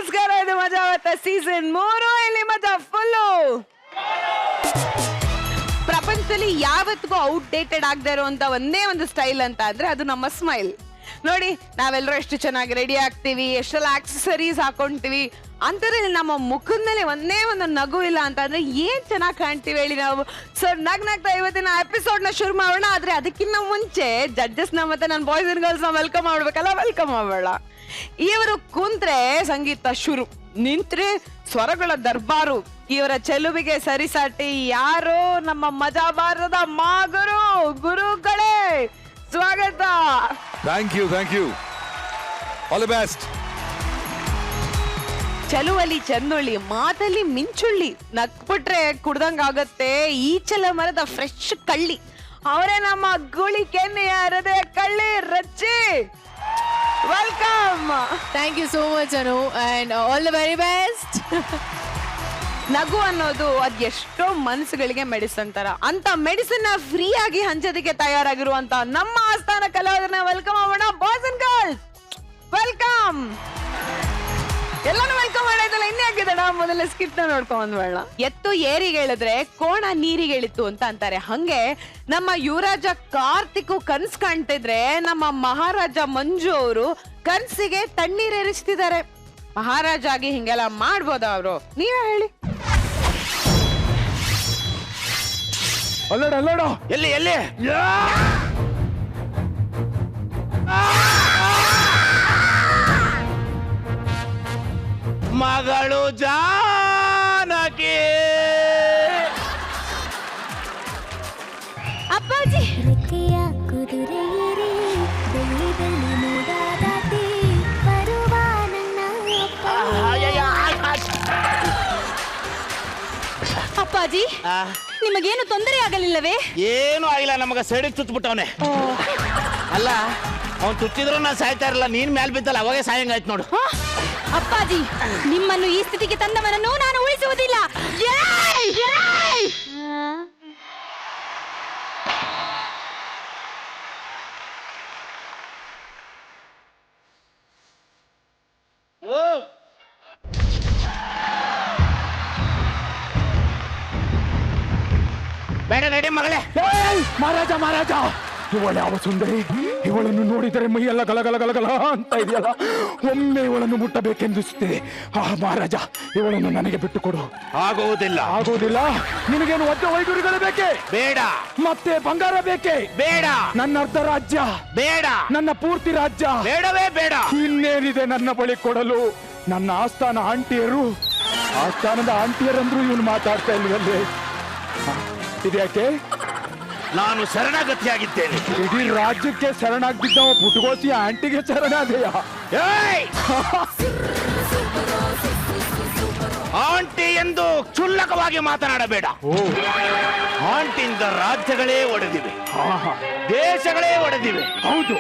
ನಮಸ್ಕಾರ, ಇದು ಮಜಾವತ್ತ ಸೀಸನ್ 3. ಇಲ್ಲಿ ಮಜಾ ಫುಲ್ಲು. ಪ್ರಪಂಚದಲ್ಲಿ ಯಾವತ್ತಿಗೂ ಔಟ್ಡೇಟೆಡ್ ಆಗದೆ ಇರುವಂತ ಒಂದೇ ಒಂದು ಸ್ಟೈಲ್ ಅಂತ ಅಂದ್ರೆ ಅದು ನಮ್ಮ ಸ್ಮೈಲ್. ನೋಡಿ, ನಾವೆಲ್ಲರೂ ಎಷ್ಟು ಚೆನ್ನಾಗಿ ರೆಡಿ ಆಗ್ತೀವಿ, ಎಷ್ಟೆಲ್ಲ ಆಕ್ಸೆಸರೀಸ್ ಹಾಕೊಂತೀವಿ, ಅಂತಾರೆ ನಮ್ಮ ಮುಖದ ಮೇಲೆ ಒಂದೇ ಒಂದು ನಗು ಇಲ್ಲ ಅಂತ ಅಂದ್ರೆ ಏನ್ ಚೆನ್ನಾಗಿ ಕಾಣ್ತೀವಿ ಹೇಳಿ ನಾವು. ಸೊ ನಗ್ನಾಗ್ತಾ ಇವತ್ತಿನ ಎಪಿಸೋಡ್ ನ ಶುರು ಮಾಡೋಣ. ಆದ್ರೆ ಅದಕ್ಕಿಂತ ಮುಂಚೆ ಜಡ್ಜಸ್ ನ ಮತ್ತೆ ನನ್ನ ಬಾಯ್ಸ್ ಅಂಡ್ ಗರ್ಲ್ಸ್ ನ ವೆಲ್ಕಮ್ ಮಾಡ್ಬೇಕಲ್ಲ, ವೆಲ್ಕಮ್ ಮಾಡೋಣ. ಇವರು ಕುಂತ್ರೆ ಸಂಗೀತ ಶುರು, ನಿಂತ್ರೆ ಸ್ವರಗಳ ದರ್ಬಾರು. ಇವರ ಚೆಲುವಿಗೆ ಸರಿಸಾಟಿ ಯಾರು? ನಮ್ಮ ಮಜಾ ಬಾರದ ಮಾಗುರು ಗುರುಗಳೇ, ಸ್ವಾಗತ. Thank you all the best. ಚಲುವಲ್ಲಿ ಚಂದುಳ್ಳಿ, ಮಾತಲ್ಲಿ ಮಿಂಚುಳ್ಳಿ, ನಕ್ಬಿಟ್ರೆ ಕುಡ್ದಂಗಾಗತ್ತೆ ಈಚಲ ಮರದ ಫ್ರೆಶ್ ಕಳ್ಳಿ. ಅವರೇ ನಮ್ಮ ಗುಳಿ ಕೆನ್ನೆಯ ಹೃದಯ ಕಳ್ಳಿ Rachchi. Welcome. Thank you so much Anu, and all the very best. ನಗು ಅನ್ನೋದು ಅದ್ ಎಷ್ಟೋ ಮನಸ್ಸುಗಳಿಗೆ ಮೆಡಿಸನ್ ತರ. ಅಂತ ಮೆಡಿಸಿನ್ ನ ಫ್ರೀ ಆಗಿ ಹಂಚೋದಕ್ಕೆ ತಯಾರಾಗಿರುವಂತ ನಮ್ಮ ಆಸ್ಥಾನ ಕಲಾವಿದರನ್ನ ವೆಲ್ಕಮ್ ಮಾಡೋಣ. Boys and girls welcome. ಎಲ್ಲಾನು ವೆಲ್ಕಮ್ ಮಾಡಿದ್ದಲ್ಲ, ಇನ್ನೇ ಆಗಿದ್ದಣ. ಮೊದಲ ಸ್ಕಿಪ್ ನ ನೋಡ್ಕೊಂಡ್ ಬೇಡ. ಎತ್ತು ಏರಿಗೆ ಹೇಳಿದ್ರೆ ಕೋಣ ನೀರಿಗೆ ಹೇಳಿತ್ತು ಅಂತ ಅಂತಾರೆ. ಹಂಗೆ ನಮ್ಮ ಯುವರಾಜ ಕಾರ್ತಿಕ್ ಕನ್ಸ್ ಕಾಣ್ತಿದ್ರೆ ನಮ್ಮ ಮಹಾರಾಜ ಮಂಜು ಅವರು ಕನ್ಸಿಗೆ ತಣ್ಣೀರೇರಿಸ್ತಿದ್ದಾರೆ. ಮಹಾರಾಜ ಆಗಿ ಹಿಂಗೆಲ್ಲ ಮಾಡ್ಬೋದ ಅವರು? ನೀವೇ ಹೇಳಿ. ಅಲ್ಲೋಡ ಎಲ್ಲಿ ಎಲ್ಲಿ ಮಗಳು ಜಾನಕಿ. ಅಪ್ಪಾಜಿ ಅಪ್ಪಾಜಿ, ನಿಮಗೇನು ತೊಂದರೆ ಆಗಲಿಲ್ಲವೇ? ಏನು ಆಗಿಲ್ಲ, ನಮಗ ಸೈಡಿಗೆ ತುತ್ಬಿಟ್ಟವನೆ. ಅಲ್ಲ, ಅವ್ನು ತುತ್ತಿದ್ರು ನಾ ಸಾಯ್ತಾ ಇರಲ್ಲ, ನೀನ್ ಮೇಲ್ ಬಿದ್ದಲ್ಲ ಅವಾಗೆ ಸಾಯಂಗಾಯ್ತು ನೋಡು. ಅಪ್ಪಾಜಿ, ನಿಮ್ಮನ್ನು ಈ ಸ್ಥಿತಿಗೆ ತಂದವನನ್ನು ನಾನು ಉಳಿಸುವುದಿಲ್ಲ. ಬೇಡ ನಡಿ ಮಗಳೇ. ಮಹಾರಾಜ, ಇವಳು ಯಾವ ಸುಂದರಿ! ಇವಳನ್ನು ನೋಡಿದರೆ ಮೈಯೆಲ್ಲ ಗಲಗಲ ಅಂತ ಇದೆಯಲ್ಲ. ಒಮ್ಮೆ ಇವಳನ್ನು ಮುಟ್ಟಬೇಕೆಂದಿಸುತ್ತಿದೆ. ಮಹಾರಾಜ, ಇವಳನ್ನು ನನಗೆ ಬಿಟ್ಟು ಕೊಡು. ಆಗುವುದಿಲ್ಲ. ನಿನಗೇನು ಒದ್ದ ವೈಡೂರಿಗಳು ಬೇಕೇ? ಬೇಡ. ಮತ್ತೆ ಬಂಗಾರ ಬೇಕೇ? ಬೇಡ. ನನ್ನ ಅರ್ಧ ರಾಜ್ಯ ಬೇಡ. ನನ್ನ ಪೂರ್ತಿ ರಾಜ್ಯ ಬೇಡವೇ ಬೇಡ. ಇನ್ನೇನಿದೆ ನನ್ನ ಬಳಿ ಕೊಡಲು? ನನ್ನ ಆಸ್ಥಾನದ ಆಂಟಿಯರಂದ್ರು ಇವನು ಮಾತಾಡ್ತಾ ಇಲ್ವಲ್ಲೇ? ಇದ್ಯಾಕೆ? ನಾನು ಶರಣಾಗತಿಯಾಗಿದ್ದೇನೆ. ಇಡೀ ರಾಜ್ಯಕ್ಕೆ ಶರಣಾಗ್ತಿದ್ದವ ಪುಟಗೋಸಿ ಆಂಟಿಗೆ ಶರಣಾದೆಯ? ಆಂಟಿ ಎಂದು ಕ್ಷುಲ್ಲಕವಾಗಿ ಮಾತನಾಡಬೇಡ. ಆಂಟಿಯಿಂದ ರಾಜ್ಯಗಳೇ ಒಡೆದಿವೆ, ದೇಶಗಳೇ ಒಡೆದಿವೆ. ಹೌದು.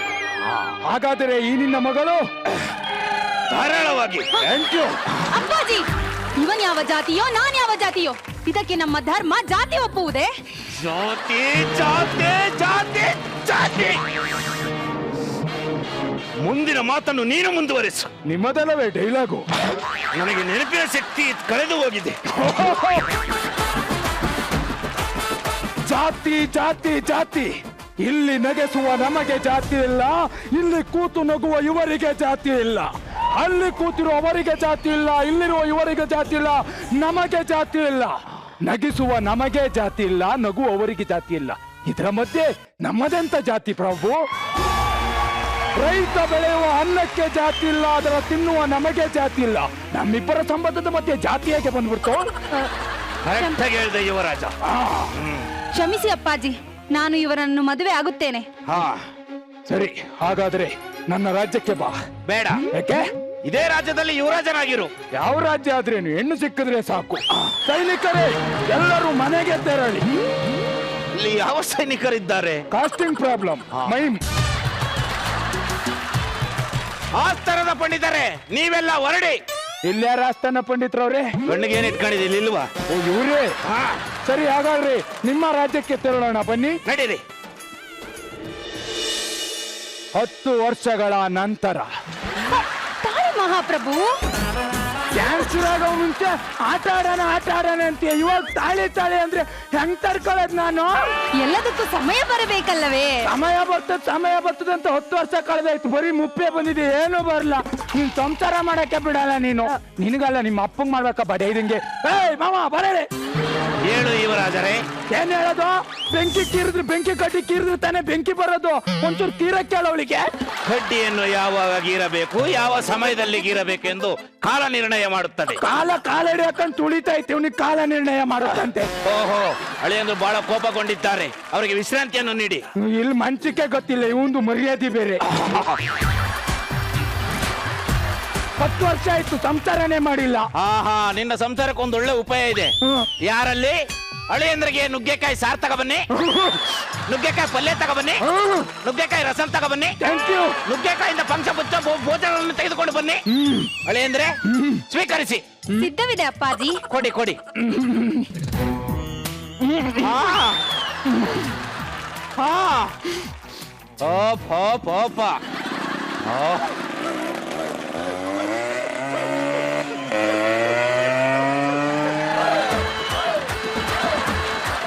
ಹಾಗಾದರೆ ಈ ನಿನ್ನ ಮಗಳು ಧಾರಾಳವಾಗಿ. Thank you. ಅಪ್ಪಾಜಿ, ಇವನ್ ಯಾವ ಜಾತಿಯೋ ನಾನ್ ಯಾವ ಜಾತಿಯೋ, ಇದಕ್ಕೆ ನಮ್ಮ ಧರ್ಮ ಜಾತಿ ಒಪ್ಪುವುದೇ? ಜಾತಿ ಜಾತಿ ಜಾತಿ ಜಾತಿ. ಮುಂದಿನ ಮಾತನ್ನು ನೀನು ಮುಂದುವರಿಸು. ನಿಮ್ಮದಲ್ಲವೇ ಡೈಲಾಗು? ನನಗೆ ನೆನಪಿನ ಶಕ್ತಿ ಕಳೆದು ಹೋಗಿದೆ. ಜಾತಿ ಜಾತಿ ಜಾತಿ. ಇಲ್ಲಿ ನಗೆಸುವ ನಮಗೆ ಜಾತಿ ಇಲ್ಲ, ಇಲ್ಲಿ ಕೂತು ನಗುವ ಇವರಿಗೆ ಜಾತಿ ಇಲ್ಲ, ಅಲ್ಲಿ ಕೂತಿರುವ ಅವರಿಗೆ ಜಾತಿ ಇಲ್ಲ, ಇಲ್ಲಿರುವ ಇವರಿಗೆ ಜಾತಿ ಇಲ್ಲ, ನಮಗೆ ಜಾತಿ ಇಲ್ಲ. ನಗಿಸುವ ನಮಗೆ ಜಾತಿ ಇಲ್ಲ, ನಗುವವರಿಗೆ ಜಾತಿ ಇಲ್ಲ. ಇದರ ಮಧ್ಯೆ ನಮ್ಮದೆಂತ ಜಾತಿ ಪ್ರಭು? ರೈತ ಬೆಳೆಯುವ ಅನ್ನಕ್ಕೆ ಜಾತಿ ಇಲ್ಲ, ಅದರ ತಿನ್ನುವ ನಮಗೆ ಜಾತಿ ಇಲ್ಲ. ನಮ್ಮಿಬ್ಬರ ಸಂಬಂಧದ ಮಧ್ಯೆ ಜಾತಿ ಹೇಗೆ ಬಂದ್ಬಿಡ್ತು? ಹೇಳ್ದೆ ಯುವರಾಜ. ಕ್ಷಮಿಸಿ ಅಪ್ಪಾಜಿ, ನಾನು ಇವರನ್ನು ಮದುವೆ ಆಗುತ್ತೇನೆ. ಸರಿ, ಹಾಗಾದ್ರೆ ನನ್ನ ರಾಜ್ಯಕ್ಕೆ ಬಾ. ಬೇಡ. ಯಾಕೆ? ಇದೇ ರಾಜ್ಯದಲ್ಲಿ ಯುವರಾಜನಾಗಿರು. ಯಾವ ರಾಜ್ಯ ಆದ್ರೇನು, ಹೆಣ್ಣು ಸಿಕ್ಕಿದ್ರೆ ಸಾಕು. ಸೈನಿಕರೇ ಎಲ್ಲರೂ ಮನೆಗೆ ತೆರಳಿ. ಇಲ್ಲಿ ಯಾವ ಸೈನಿಕರಿದ್ದಾರೆ? Casting problem. ಮೈಮ್ ಆಸ್ತರದ ಪಂಡಿತರೆ, ನೀವೆಲ್ಲ ಹೊರಡಿ. ಇಲ್ಯಾರ ಆಸ್ಥಾನ ಪಂಡಿತ್ರವ್ರೆ? ಕಣ್ಣಿಗೆ ಏನ್ ಇಟ್ಕೊಂಡಿದ್ದೀನಿ ಇಲ್ವಾ? ಓ, ಇವ್ರೇ. ಸರಿ, ಹಾಗಾದ್ರೆ ನಿಮ್ಮ ರಾಜ್ಯಕ್ಕೆ ತೆರಳೋಣ, ಬನ್ನಿ. ನಡೀರಿ. 10 ವರ್ಷಗಳ ನಂತರ ಮಹಾಪ್ರಭು, ಕ್ಯಾನ್ಸರ್ ಆಗೋ ಮುಂಚೆ ಆಟ ಆಡೋಣ ಅಂತ ಇವಾಗ ತಾಳಿ ಅಂದ್ರೆ ಹೆಂಗ್ ತಡ್ಕೊಳ್ಳೋದ್ ನಾನು? ಎಲ್ಲದಕ್ಕೂ ಸಮಯ ಬರಬೇಕಲ್ಲವೇ? ಸಮಯ ಬರ್ತದೆ ಅಂತ 10 ವರ್ಷ ಕಳೆದಾಯ್ತು, ಬರೀ ಮುಪ್ಪೆ ಬಂದಿದೆ, ಏನು ಬರಲ್ಲ. ನೀನ್ ಸಂಸಾರ ಮಾಡಕ್ಕೆ ಬಿಡಲ್ಲ ನೀನು. ನಿನಗಲ್ಲ ನಿಮ್ಮ ಅಪ್ಪಂಗ್ ಮಾಡ್ಬೇಕ ಬಡ ಇದಂಗೆ. ಏಯ್ ಮಾಮ ಬರೇ ಹೇಳು ಯುವರಾಜರೇ. ಏನ್ ಹೇಳೋದು? ಬೆಂಕಿ ಕಡ್ಡಿ ಕೀರಿದ್ರೆ ತಾನೇ ಬೆಂಕಿ ಬರೋದು. ಒಂಚೂರು ತೀರಕ್ಕೆ ಅವಳಿಗೆ. ಕಡ್ಡಿಯನ್ನು ಯಾವಾಗ ಗೀರಬೇಕು, ಯಾವ ಸಮಯದಲ್ಲಿ ಗೀರಬೇಕೆಂದು ಕಾಲ ನಿರ್ಣಯ ಮಾಡುತ್ತದೆ. ಕಾಲ ಹಿಡಿಯಕಂತ ತುಳಿತಾ ಇತ್ತು, ಇವನಿಗೆ ಕಾಲ ನಿರ್ಣಯ ಮಾಡುತ್ತಂತೆ. ಓಹೋ, ಅಳಿಯಂದ್ರು ಬಹಳ ಕೋಪಗೊಂಡಿದ್ದಾರೆ, ಅವರಿಗೆ ವಿಶ್ರಾಂತಿಯನ್ನು ನೀಡಿ. ಇಲ್ಲಿ ಮನ್ಸಿಗೆ ಗೊತ್ತಿಲ್ಲ, ಇವಂದು ಮರ್ಯಾದೆ ಬೇರೆ. 10 ವರ್ಷ ಆಯ್ತು ಸಂಸಾರನೇ ಮಾಡಿಲ್ಲ. ಹಾ, ನಿನ್ನ ಸಂಸಾರಕ್ಕೆ ಒಂದು ಒಳ್ಳೆ ಉಪಾಯ ಇದೆ. ಯಾರಲ್ಲಿ? ಅಳಿಯಂದ್ರಿಗೆ ನುಗ್ಗೆಕಾಯಿ ಸಾರ್ ತಗೊಬನ್ನಿ, ನುಗ್ಗೆಕಾಯಿ ಪಲ್ಯ ತಗೊಬನ್ನಿ, ನುಗ್ಗೆಕಾಯಿ ರಸಂ ತಗೊಬನ್ನಿ, ನುಗ್ಗೆಕಾಯಿಂದ ಪಂಚಪುಚ್ಚ ಭೋಜನವನ್ನು ತೆಗೆದುಕೊಂಡು ಬನ್ನಿ. ಅಳಿಯಂದ್ರೆ ಸ್ವೀಕರಿಸಿ. ಸಿದ್ಧವಿದೆ ಅಪ್ಪಾಜಿ. ಕೊಡಿ.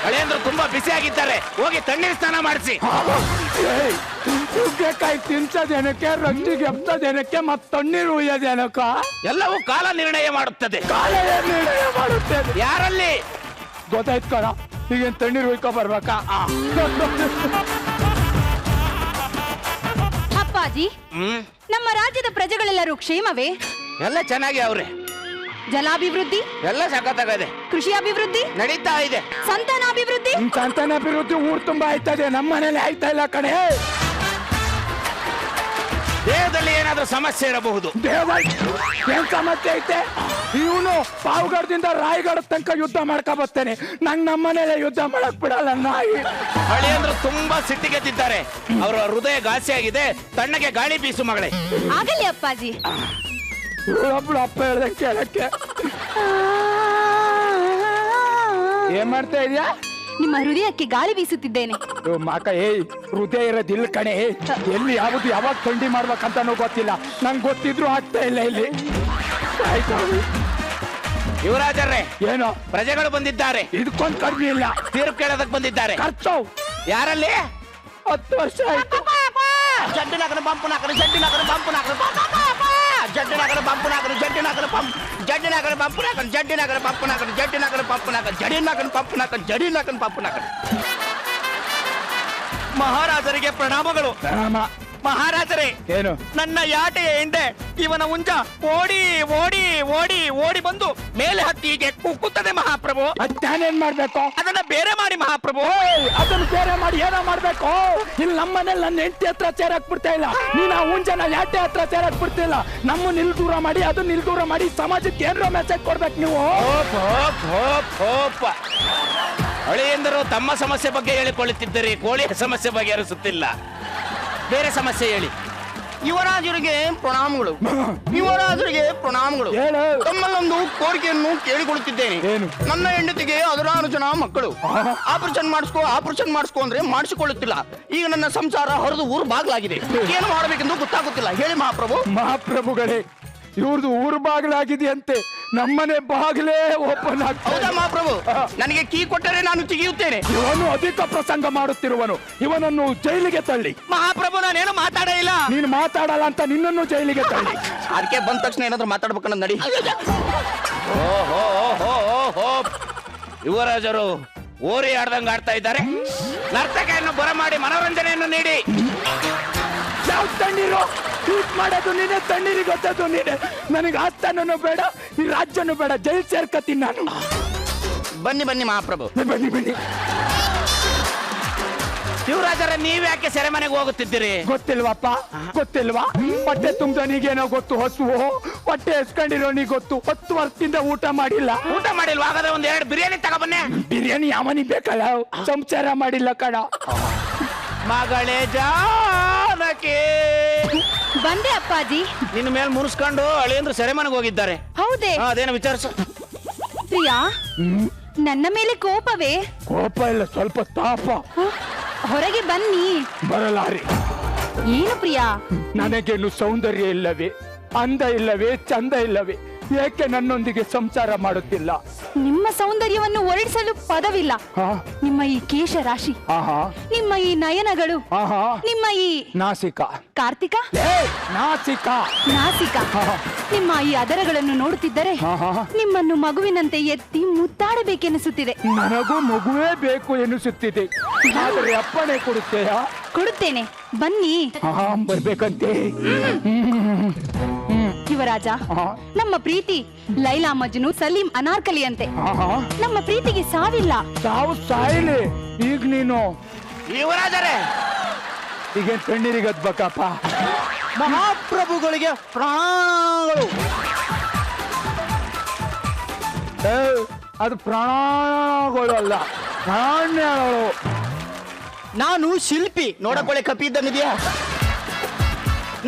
ಅಳಿಯಂದ್ರು ತುಂಬಾ ಬಿಸಿ ಆಗಿದ್ದಾರೆ, ಹೋಗಿ ತಣ್ಣೀರು ಸ್ನಾನ ಮಾಡಿಸಿ. ನುಗ್ಗೆಕಾಯಿ ತಿನ್ಸೋದೇನಕ್ಕೆ, ರಂಜಿಗೆ ಎಪ್ಸೋದೇನಕ್ಕೆ, ಮತ್ ತಣ್ಣೀರು ಉಯ್ಯೋದೇನಕ್ಕ? ಎಲ್ಲವೂ ಕಾಲ ನಿರ್ಣಯ ಮಾಡುತ್ತದೆ. ಕಾಲ ನಿರ್ಣಯ ಮಾಡುತ್ತೆ. ಯಾರಲ್ಲಿ? ಗೊತ್ತಾಯ್ತು ಕಣ, ಈಗೇನ್ ತಣ್ಣೀರು ಉಯ್ಕೊ ಬರ್ಬೇಕಾ? ಅಪ್ಪಾಜಿ, ನಮ್ಮ ರಾಜ್ಯದ ಪ್ರಜೆಗಳೆಲ್ಲರೂ ಕ್ಷೇಮವೇ? ಎಲ್ಲ ಚೆನ್ನಾಗಿ ಅವ್ರೆ. ಜಲಾಭಿವೃದ್ಧಿ ಎಲ್ಲ ಸಖತ್ತಾಗಿದೆ. ಕೃಷಿ ಅಭಿವೃದ್ಧಿ ನಡೀತಾ ಇದೆ. ಸಂತಾನಾಭಿವೃದ್ಧಿ ಸಂತಾನಾಭಿವೃದ್ಧಿ ಊರ್ ತುಂಬಾ ಆಯ್ತದೆ, ನಮ್ಮ ಮನೇಲಿ ಆಯ್ತಾ ಇಲ್ಲ ಕಣೆ. ದೇಹದಲ್ಲಿ ಏನಾದ್ರೂ ಸಮಸ್ಯೆ ಇರಬಹುದು. ಏನ್ ಸಮಸ್ಯೆ ಐತೆ? ಇವನು ಪಾವಗಡದಿಂದ ರಾಯಗಢ ತನಕ ಯುದ್ಧ ಮಾಡ್ಕೊ ಬರ್ತೇನೆ, ನಮ್ಮ ಮನೇಲೆ ಯುದ್ಧ ಮಾಡಕ್ ಬಿಡಲ್ಲ ನಾಯಿ. ಅಳಿಯಂದ್ರು ತುಂಬಾ ಸಿಟ್ಟಿಗೆದ್ದಿದ್ದಾರೆ, ಅವರ ಹೃದಯ ಘಾಸಿಯಾಗಿದೆ, ತಣ್ಣಗೆ ಗಾಳಿ ಬೀಸು ಮಗಳೇ. ಆಗಲಿ ಅಪ್ಪಾಜಿ. ಇವಳೊಬ್ಳು ಅಪ್ಪ ಹೇಳ್ದೆ ಕೇಳಕ್ಕೆ. ಏನ್ ಮಾಡ್ತಾ ಇದೀಯಾ? ನಿಮ್ಮ ಹೃದಯಕ್ಕೆ ಗಾಳಿ ಬೀಸುತ್ತಿದ್ದೇನೆ. ಮಾಕ ಹೃದಯ ಇರೋದಿಲ್ಲ ಕಣೆ, ಎಲ್ಲಿ ಯಾವಾಗ ಥಂಡಿ ಮಾಡ್ಬೇಕಂತಾನೂ ಗೊತ್ತಿಲ್ಲ, ನಂಗೆ ಗೊತ್ತಿದ್ರು ಆಗ್ತಾ ಇಲ್ಲ ಇಲ್ಲಿ. ಯುವರಾಜರೇ, ಏನೋ ಪ್ರಜೆಗಳು ಬಂದಿದ್ದಾರೆ, ಇದಕ್ಕೊಂದು ಕಡಿಮೆ ಇಲ್ಲ. ತೀರ್ಪು ಕೇಳೋದಕ್ಕೆ ಬಂದಿದ್ದಾರೆ. ಖರ್ಚು ಯಾರಲ್ಲಿ? 10 ವರ್ಷ ಆಯ್ತು. ಜಡ್ಡಿನಾಕನ ಬಂಪುನಾಕನ ಜಡ್ಡಿನಾಕನ ಬಂಪುನಾಕನ ಜಡ್ಡಿನಾಕನ ಬಂಪುನಾಕನ ಜಡ್ಡಿನಾಕನ ಬಂಪ್ ಜಡ್ಡಿನಾಕನ ಬಂಪುನಾಕನ ಜಡ್ಡಿನಾಕನ ಬಂಪುನಾಕನ ಜಡ್ಡಿನಾಕನ ಬಂಪುನಾಕನ ಜಡಿನಾಕನ ಬಂಪುನಾಕನ ಜಡಿನಾಕನ ಬಂಪುನಾಕನ. ಮಹಾರಾಜರಿಗೆ ಪ್ರಣಾಮಗಳು. ಮಹಾರಾಜರೇ, ಏನು? ನನ್ನ ಯಾಟೆಯ ಹಿಂದೆ ಇವನ ಹುಂಜ ಓಡಿ ಓಡಿ ಓಡಿ ಓಡಿ ಬಂದು ಮೇಲೆ ಹತ್ತಿ ಹೀಗೆ ಕುಕ್ಕುತ್ತದೆ ಮಹಾಪ್ರಭು. ನಾನೇನ್ ಮಾಡ್ಬೇಕು? ಅದನ್ನ ಬೇರೆ ಮಾಡಿ ಮಹಾಪ್ರಭು. ಅದನ್ನ ಬೇರೆ ಮಾಡಿ ಏನೋ ಮಾಡ್ಬೇಕು. ಇಲ್ಲಿ ನಮ್ಮನೇಲಿ ನನ್ನ ಹೆಂಡತಿ ಹತ್ರ ಸೇರಕ್ ಬಿಡ್ತಾ ಇಲ್ಲ, ನೀನ್ ಆ ಹುಂಜನ ಯಾಟೆ ಹತ್ರ ಸೇರಕ್ ಬಿಡ್ತಿಲ್ಲ. ನಮ್ಮ ನಿಲ್ ದೂರ ಮಾಡಿ, ಅದನ್ನ ನಿಲ್ ದೂರ ಮಾಡಿ, ಸಮಾಜಕ್ಕೆ ಏನಾರ ಮೆಸೇಜ್ ಕೊಡ್ಬೇಕು ನೀವು. ಅಳಿಯಂದರು ತಮ್ಮ ಸಮಸ್ಯೆ ಬಗ್ಗೆ ಹೇಳಿಕೊಳ್ಳುತ್ತಿದ್ದರೆ ಕೋಳಿಯ ಸಮಸ್ಯೆ ಬಗೆಹರಿಸುತ್ತಿಲ್ಲ. ಬೇರೆ ಸಮಸ್ಯೆ ಹೇಳಿ. ಯುವರಾಜರಿಗೆ ಪ್ರಣಾಮಗಳು. ಯುವರಾಜರಿಗೆ ಪ್ರಣಾಮಗಳು. ತಮ್ಮಲ್ಲೊಂದು ಕೋರಿಕೆಯನ್ನು ಕೇಳಿಕೊಳ್ಳುತ್ತಿದ್ದೇನೆ. ನನ್ನ ಹೆಂಡತಿಗೆ 16 ಜನ ಮಕ್ಕಳು. ಆಪರೇಷನ್ ಮಾಡಿಸ್ಕೋ ಅಂದ್ರೆ ಮಾಡಿಸಿಕೊಳ್ಳುತ್ತಿಲ್ಲ. ಈಗ ನನ್ನ ಸಂಸಾರ ಹೊರದು ಊರು ಬಾಗ್ಲಾಗಿದೆ. ಏನು ಮಾಡಬೇಕೆಂದು ಗೊತ್ತಾಗುತ್ತಿಲ್ಲ. ಹೇಳಿ ಮಹಾಪ್ರಭು. ಮಹಾಪ್ರಭುಗಳೇ, ಇವ್ರದ್ದು ಊರು ಬಾಗಿಲಾಗಿದೆಯಂತೆ, ನಮ್ಮನೆ ಬಾಗಿಲೇ ಓಪನ್ ಹೌದಾ ಮಹಾಪ್ರಭು? ನನಗೆ ಕೀ ಕೊಟ್ಟರೆ ನಾನು ತೆಗೆಯುತ್ತೇನೆ. ಇವನು ಅಧಿಕ ಪ್ರಸಂಗ ಮಾಡುತ್ತಿರುವನು, ಇವನನ್ನು ಜೈಲಿಗೆ ತಳ್ಳಿ. ಮಹಾಪ್ರಭು, ನಾನೇನು ಮಾತಾಡೇ ಇಲ್ಲ. ನೀನು ಮಾತಾಡಲ್ಲ ಅಂತ ನಿನ್ನನ್ನು ಜೈಲಿಗೆ ತಳ್ಳಿ. ಅದಕ್ಕೆ ಬಂದ ತಕ್ಷಣ ಏನಾದ್ರು ಮಾತಾಡ್ಬೇಕನ್ನ ನಡಿ. ಯುವರಾಜರು ಓರಿ ಆಡ್ದಂಗ ಆಡ್ತಾ ಇದ್ದಾರೆ. ನರ್ತಕಿಯನ್ನು ಬರಮಾಡಿ ಮನೋರಂಜನೆಯನ್ನು ನೀಡಿ. ಯಾವ ತಣ್ಣೀರು ಟ್ವೀಟ್ ಮಾಡೋದು ನೀನೆ, ತಣ್ಣೀರಿಗೆ ಗೊತ್ತದು ನೀನೆ. ನನಗೆ ಆಸ್ಥಾನೂ ಬೇಡ, ಈ ರಾಜ್ಯನೂ ಬೇಡ, ಜೈಲ್ ಸೇರ್ಕತೀನಿ ನಾನು. ಬನ್ನಿ ಮಹಾಪ್ರಭು, ಬನ್ನಿ. ಯುವರಾಜರ ನೀವ್ಯಾಕೆ ಸೆರೆಮನೆಗೆ ಹೋಗುತ್ತಿದ್ದೀರಿ? ಗೊತ್ತಿಲ್ವಾಪ್ಪ? ಗೊತ್ತಿಲ್ವಾ? ಹೊಟ್ಟೆ ತುಂಬ್ದನಿಗೇನೋ ಗೊತ್ತು, ಹಸುವು ಹೊಟ್ಟೆ ಎಸ್ಕೊಂಡಿರೋ ನೀ ಗೊತ್ತು. 10 ವರ್ಷದಿಂದ ಊಟ ಮಾಡಿಲ್ಲ. ಊಟ ಮಾಡಿಲ್ವಾ? ಹಾಗಾದ್ರೆ 2 ಬಿರಿಯಾನಿ ತಗೊಬನ್ನಿ. ಬಿರಿಯಾನಿ ಯಾವನಿ ಬೇಕಲ್ಲ, ಸಂಸಾರ ಮಾಡಿಲ್ಲ ಕಣ. ಮಗಳೇ ಜಾನಕಿ, ಬಂದೆ ಅಪ್ಪಾಜಿ. ನಿನ್ನ ಮೇಲೆ ಮುನಿಸ್ಕೊಂಡು ಅಳಿಯಂದ್ರು ಸೆರೆಮನೆಗೆ ಹೋಗಿದ್ದಾರೆ. ಹೌದೇ? ಅದೇನು ವಿಚಾರಿಸು. ಪ್ರಿಯಾ, ನನ್ನ ಮೇಲೆ ಕೋಪವೇ? ಕೋಪ ಇಲ್ಲ, ಸ್ವಲ್ಪ ತಾಪ. ಹೊರಗೆ ಬನ್ನಿ. ಬರಲಾರಿ. ಏನು ಪ್ರಿಯಾ? ನನಗೇನು ಸೌಂದರ್ಯ ಇಲ್ಲವೇ, ಅಂದ ಇಲ್ಲವೇ, ಚಂದ ಇಲ್ಲವೇ? ಏಕೆ ನನ್ನೊಂದಿಗೆ ಸಂಸಾರ ಮಾಡುತ್ತಿಲ್ಲ? ನಿಮ್ಮ ಸೌಂದರ್ಯವನ್ನು ವರ್ಣಿಸಲು ಪದವಿಲ್ಲ. ಹಾ ನಿಮ್ಮ ಈ ಕೇಶ ರಾಶಿ, ಆಹಾ ನಿಮ್ಮ ಈ ನಯನಗಳು, ಆಹಾ ನಿಮ್ಮ ಈ ನಾಸಿಕ ಕಾರ್ತಿಕ ನಾಸಿಕ ನಾಸಿಕ, ನಿಮ್ಮ ಈ ಅದರಗಳನ್ನು ನೋಡುತ್ತಿದ್ದರೆ ಆಹಾ ನಿಮ್ಮನ್ನು ಮಗುವಿನಂತೆ ಎತ್ತಿ ಮುದ್ದಾಡಬೇಕೆನಿಸುತ್ತಿದೆ. ನನಗೂ ಮಗುವೇ ಬೇಕು ಎನಿಸುತ್ತಿದೆ. ಆದರೆ ಅಪ್ಪಣೆ ಕೊಡುತ್ತೆಯಾ? ಕೊಡುತ್ತೇನೆ, ಬನ್ನಿ. ಬರ್ಬೇಕಂತೆ. ಯುವರಾಜ, ನಮ್ಮ ಪ್ರೀತಿ ಲೈಲಾ ಮಜ್ನು ಸಲೀಂ ಅನಾರ್ಕಲಿ ಅಂತೆ. ನಮ್ಮ ಪ್ರೀತಿಗೆ ಸಾವಿಲ್ಲ. ಸಾವು ಸಾಯಿಲಿ. ಈಗ ನೀನು ಯುವರಾಜರೇ, ಈಗ ತಣ್ಣೀರಿಗೆ ಹತ್ಬೇಕಪ್ಪ. ಮಹಾಪ್ರಭುಗಳಿಗೆ ಪ್ರಾಣಗಳು. ಅದು ಪ್ರಾಣಗಳು ಅಲ್ಲ, ಪ್ರಾಣ್ಯಗಳು. ನಾನು ಶಿಲ್ಪಿ, ನೋಡಕೊಳ್ಳೆ ಕಪಿದ್ದನಿದೆಯಾ?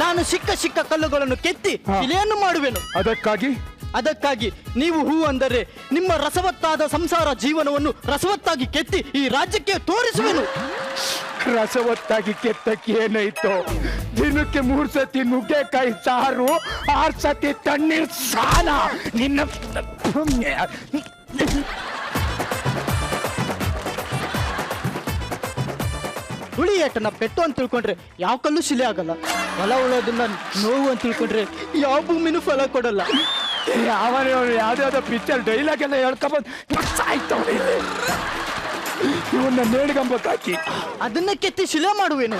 ನಾನು ಸಿಕ್ಕ ಸಿಕ್ಕ ಕಲ್ಲುಗಳನ್ನು ಕೆತ್ತಿ ಶಿಲೆಯನ್ನು ಮಾಡುವೆನು. ಅದಕ್ಕಾಗಿ ನೀವು ಹೂ ಅಂದರೆ ನಿಮ್ಮ ರಸವತ್ತಾದ ಸಂಸಾರ ಜೀವನವನ್ನು ರಸವತ್ತಾಗಿ ಕೆತ್ತಿ ಈ ರಾಜ್ಯಕ್ಕೆ ತೋರಿಸುವೆನು. ರಸವತ್ತಾಗಿ ಕೆತ್ತಕ್ಕೆ ಏನಾಯ್ತು? ದಿನಕ್ಕೆ 3 ಸತಿ ನುಗ್ಗೆಕಾಯಿ ಸಾರು, 6 ಸತಿ ತಣ್ಣೀರ್ ಸಾಲ. ನಿನ್ನ ಹುಳಿಯೇಟನ ಪೆಟ್ಟು ಅಂತ ತಿಳ್ಕೊಂಡ್ರೆ ಯಾವ ಕಲ್ಲು ಶಿಲೆ ಆಗಲ್ಲ. ಫಲ ಉಳೋದನ್ನ ನೋವು ಅಂತ ತಿಳ್ಕೊಂಡ್ರೆ ಯಾವ ಭೂಮಿನೂ ಫಲ ಕೊಡಲ್ಲ. ಯಾವ್ದಾವ್ದೋ ಪಿಕ್ಚರ್ ಡೈಲಾಗ್ ಎಲ್ಲ ಹೇಳ್ಕೊಂಬಂದು ಸಾಯ್ತವಳೆ. ಇವನ್ನ ನೇಣಿಗಂಬಕ್ಕಾಕಿ ಅದನ್ನ ಕೆತ್ತಿ ಶಿಲೆ ಮಾಡುವೆನು.